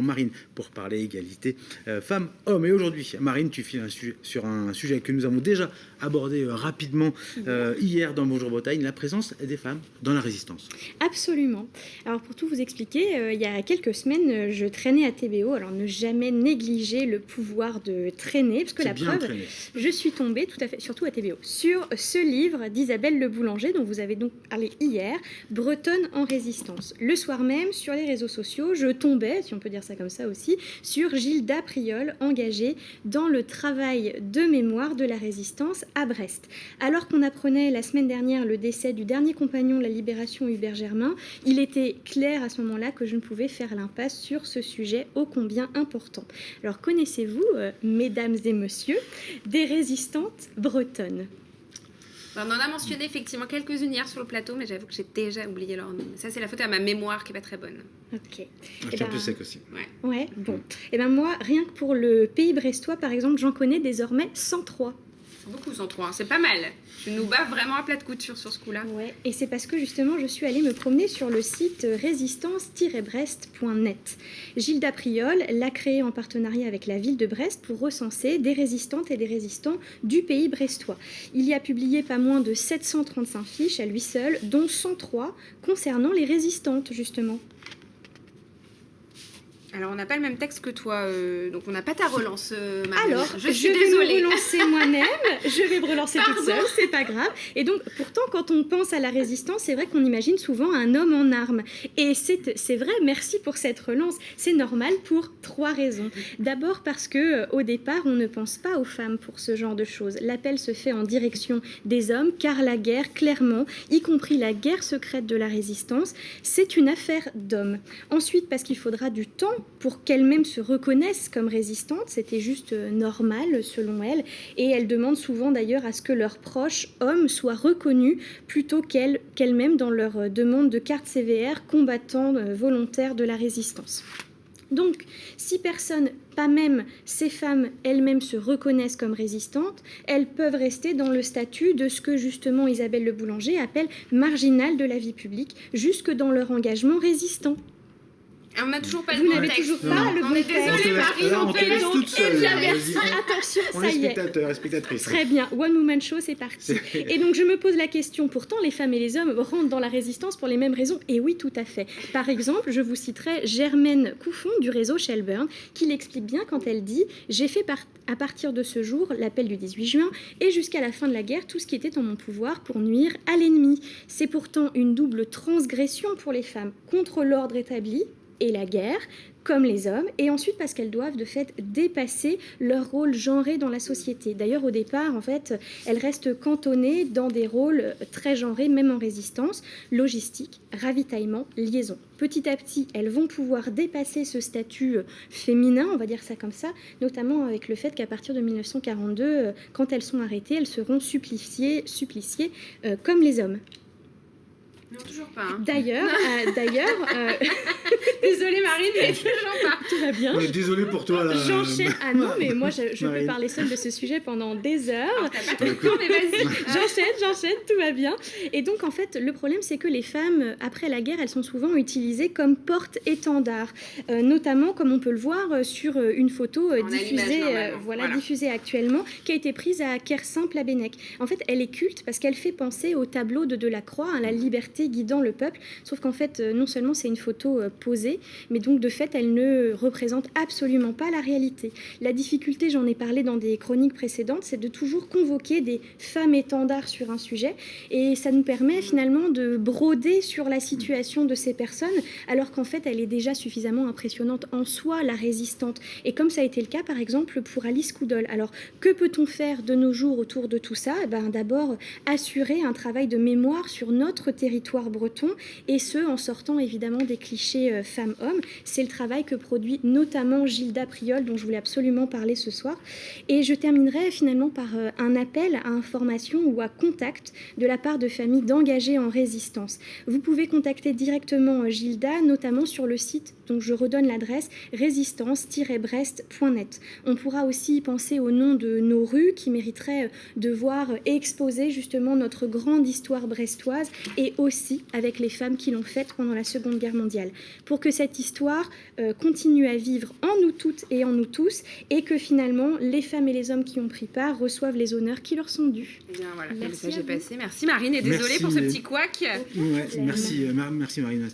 Marine pour parler égalité femmes-hommes. Et aujourd'hui, Marine, tu files sur un sujet que nous avons déjà abordé rapidement hier dans Bonjour Bretagne, la présence des femmes dans la résistance. Absolument. Alors pour tout vous expliquer, il y a quelques semaines, je traînais à TBO. Alors ne jamais négliger le pouvoir de traîner, parce que la preuve, je suis tombée tout à fait, surtout à TBO, sur ce livre d'Isabelle Le Boulanger, dont vous avez donc parlé hier, Bretonne en résistance. Le soir même, sur les réseaux sociaux, je tombais, si on peut dire ça comme ça aussi, sur Gilda Priol, engagée dans le travail de mémoire de la résistance à Brest. Alors qu'on apprenait la semaine dernière le décès du dernier compagnon de la Libération, Hubert Germain, il était clair à ce moment-là que je ne pouvais faire l'impasse sur ce sujet ô combien important. Alors connaissez-vous, mesdames et messieurs, des résistantes bretonnes ? On en a mentionné effectivement quelques-unes hier sur le plateau, mais j'avoue que j'ai déjà oublié leur nom. Ça, c'est la faute à ma mémoire qui n'est pas très bonne. Ok. Je suis un peu sec aussi. Ouais, bon. Et ben moi, rien que pour le pays brestois, par exemple, j'en connais désormais 103. Beaucoup 103, c'est pas mal. Tu nous bats vraiment à plat de couture sur ce coup-là. Ouais, et c'est parce que justement, je suis allée me promener sur le site résistance-brest.net. Gilda Priol l'a créé en partenariat avec la ville de Brest pour recenser des résistantes et des résistants du pays brestois. Il y a publié pas moins de 735 fiches à lui seul, dont 103 concernant les résistantes, justement. Alors, on n'a pas le même texte que toi, donc on n'a pas ta relance, Marie. Alors, je suis vais désolée. me relancer moi-même, je vais me relancer toute seule, c'est pas grave. Et donc, pourtant, quand on pense à la résistance, c'est vrai qu'on imagine souvent un homme en armes. Et c'est vrai, merci pour cette relance. C'est normal pour 3 raisons. D'abord parce que, au départ, on ne pense pas aux femmes pour ce genre de choses. L'appel se fait en direction des hommes, car la guerre, clairement, y compris la guerre secrète de la résistance, c'est une affaire d'hommes. Ensuite, parce qu'il faudra du temps pour qu'elles-mêmes se reconnaissent comme résistantes, c'était juste normal selon elles, et elles demandent souvent d'ailleurs à ce que leurs proches hommes soient reconnus plutôt qu'elles-mêmes dans leur demande de carte CVR combattants volontaires de la résistance. Donc, si personne, pas même ces femmes elles-mêmes se reconnaissent comme résistantes, elles peuvent rester dans le statut de ce que justement Isabelle Le Boulanger appelle marginal de la vie publique, jusque dans leur engagement résistant. On n'a toujours pas Vous le bon n'avez texte. toujours pas le bon texte. Désolée, Marie, on te laisse toute seule. Attention, on ça est y est. spectateurs et spectatrices. Très bien, One Woman Show, c'est parti. Et donc je me pose la question, pourtant les femmes et les hommes rentrent dans la résistance pour les mêmes raisons. Et oui, tout à fait. Par exemple, je vous citerai Germaine Couffon du réseau Shelburne, qui l'explique bien quand elle dit « J'ai fait à partir de ce jour, l'appel du 18 juin, et jusqu'à la fin de la guerre, tout ce qui était en mon pouvoir pour nuire à l'ennemi. C'est pourtant une double transgression pour les femmes contre l'ordre établi, et la guerre, comme les hommes, et ensuite parce qu'elles doivent de fait dépasser leur rôle genré dans la société. D'ailleurs, au départ, en fait, elles restent cantonnées dans des rôles très genrés, même en résistance, logistique, ravitaillement, liaison. Petit à petit, elles vont pouvoir dépasser ce statut féminin, on va dire ça comme ça, notamment avec le fait qu'à partir de 1942, quand elles sont arrêtées, elles seront suppliciées comme les hommes. Non, toujours pas. Hein. D'ailleurs, désolée Marine, mais toujours pas. Tout va bien. On est désolé pour toi là. J'enchaîne. Ah non, mais moi je peux parler seule de ce sujet pendant des heures. Alors, t'as pas tout le temps, mais vas-y. J'enchaîne, tout va bien. Et donc en fait, le problème c'est que les femmes, après la guerre, elles sont souvent utilisées comme porte-étendard, notamment comme on peut le voir sur une photo diffusée actuellement, qui a été prise à Kersimple-Labennec. En fait, elle est culte parce qu'elle fait penser au tableau de Delacroix, hein, la liberté guidant le peuple, sauf qu'en fait, non seulement c'est une photo posée, mais donc de fait, elle ne représente absolument pas la réalité. La difficulté, j'en ai parlé dans des chroniques précédentes, c'est de toujours convoquer des femmes étendards sur un sujet, et ça nous permet finalement de broder sur la situation de ces personnes, alors qu'en fait, elle est déjà suffisamment impressionnante en soi, la résistante. Et comme ça a été le cas, par exemple, pour Alice Coudol. Alors, que peut-on faire de nos jours autour de tout ça ? D'abord, assurer un travail de mémoire sur notre territoire breton, et ce, en sortant évidemment des clichés femmes-hommes. C'est le travail que produit notamment Gilda Priol, dont je voulais absolument parler ce soir. Et je terminerai finalement par un appel à information ou à contact de la part de familles d'engagés en résistance. Vous pouvez contacter directement Gilda, notamment sur le site, dont je redonne l'adresse, résistance-brest.net. On pourra aussi y penser au nom de nos rues qui mériteraient de voir exposer justement notre grande histoire brestoise, et aussi avec les femmes qui l'ont faite pendant la Seconde Guerre mondiale. Pour que que cette histoire continue à vivre en nous toutes et en nous tous, et que finalement, les femmes et les hommes qui ont pris part reçoivent les honneurs qui leur sont dus. Eh bien voilà, le message est passé. Merci Marine, et désolée pour ce petit couac. Ouais, merci Marine.